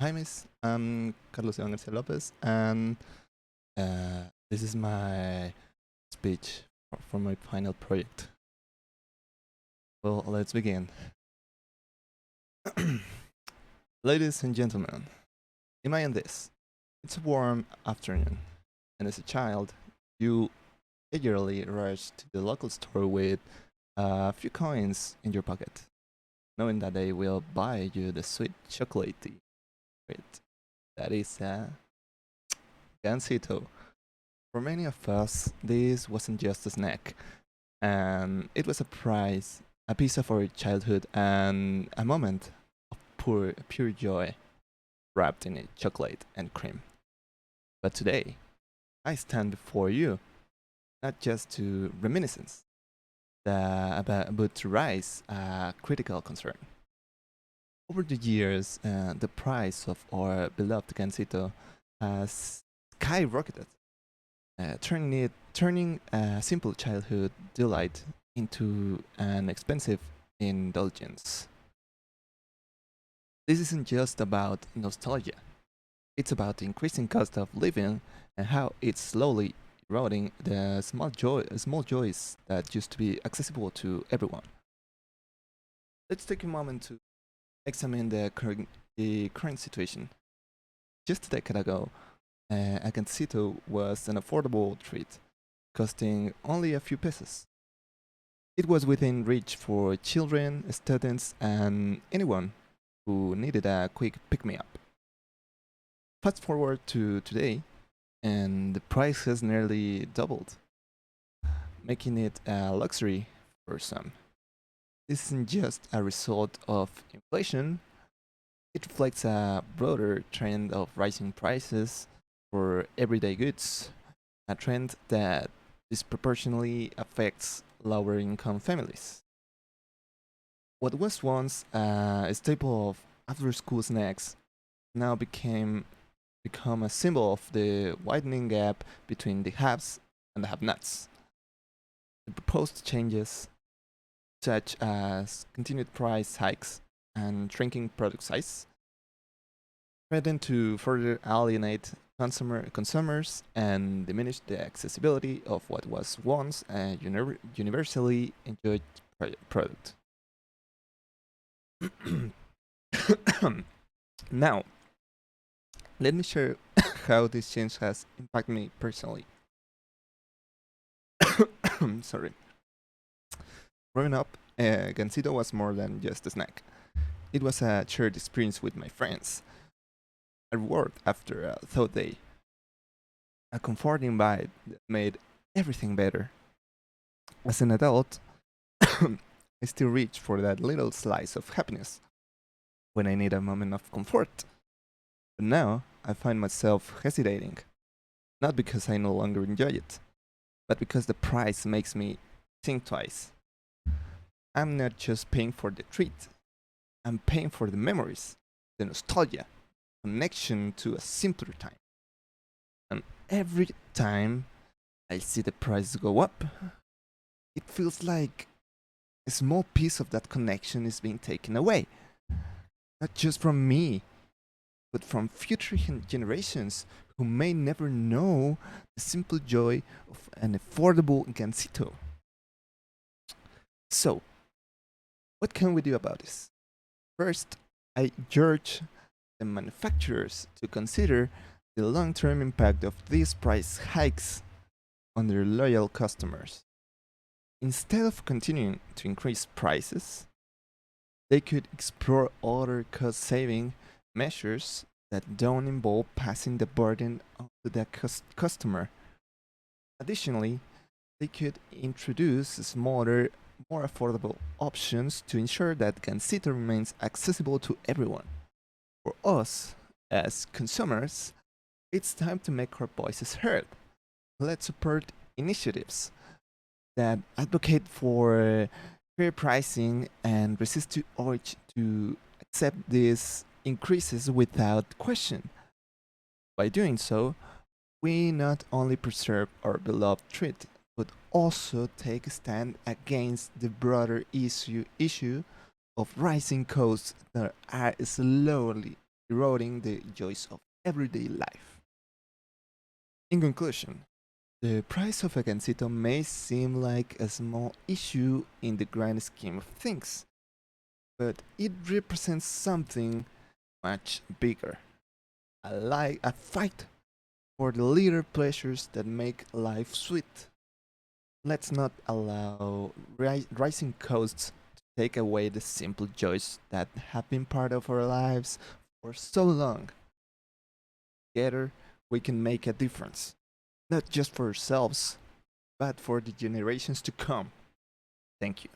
Hi, Miss. I'm Carlos Iván Garcia Lopez, and this is my speech for my final project. Well, let's begin. Ladies and gentlemen, imagine this. It's a warm afternoon, and as a child, you eagerly rush to the local store with a few coins in your pocket, knowing that they will buy you the sweet chocolatey treat that is a gansito. For many of us, this wasn't just a snack, and it was a prize, a piece of our childhood, and a moment of pure joy wrapped in chocolate and cream. But today, I stand before you not just to reminiscence, but to raise a critical concern. Over the years, the price of our beloved gansito has skyrocketed, turning a simple childhood delight into an expensive indulgence. This isn't just about nostalgia. It's about the increasing cost of living and how it's slowly eroding the small joys that used to be accessible to everyone. Let's take a moment to examine the current situation. Just a decade ago, a gansito was an affordable treat, costing only a few pesos. It was within reach for children, students, and anyone who needed a quick pick-me-up. Fast forward to today, and the price has nearly doubled, making it a luxury for some. This isn't just a result of inflation, it reflects a broader trend of rising prices for everyday goods, a trend that disproportionately affects lower income families. What was once a staple of after school snacks now become a symbol of the widening gap between the haves and the have-nots. The proposed changes, such as continued price hikes and shrinking product size, threaten to further alienate consumers and diminish the accessibility of what was once a universally enjoyed product. Now, let me share how this change has impacted me personally. Sorry. Growing up, Gansito was more than just a snack. It was a shared experience with my friends, a reward after a thought day, a comforting bite that made everything better. As an adult, I still reach for that little slice of happiness when I need a moment of comfort. But now I find myself hesitating, not because I no longer enjoy it, but because the price makes me think twice. I'm not just paying for the treat, I'm paying for the memories, the nostalgia, connection to a simpler time. And every time I see the price go up, it feels like a small piece of that connection is being taken away. Not just from me, but from future generations who may never know the simple joy of an affordable gansito. So, what can we do about this? First, I urge the manufacturers to consider the long-term impact of these price hikes on their loyal customers. Instead of continuing to increase prices, they could explore other cost-saving measures that don't involve passing the burden on to the customer. Additionally, they could introduce smaller, more affordable options to ensure that Gansito remains accessible to everyone. For us, as consumers, it's time to make our voices heard. Let's support initiatives that advocate for fair pricing and resist the urge to accept these increases without question. By doing so, we not only preserve our beloved treat, but also take a stand against the broader issue of rising costs that are slowly eroding the joys of everyday life. In conclusion, the price of a gansito may seem like a small issue in the grand scheme of things, but it represents something much bigger. A fight for the little pleasures that make life sweet. Let's not allow rising costs to take away the simple joys that have been part of our lives for so long. Together, we can make a difference, not just for ourselves, but for the generations to come. Thank you.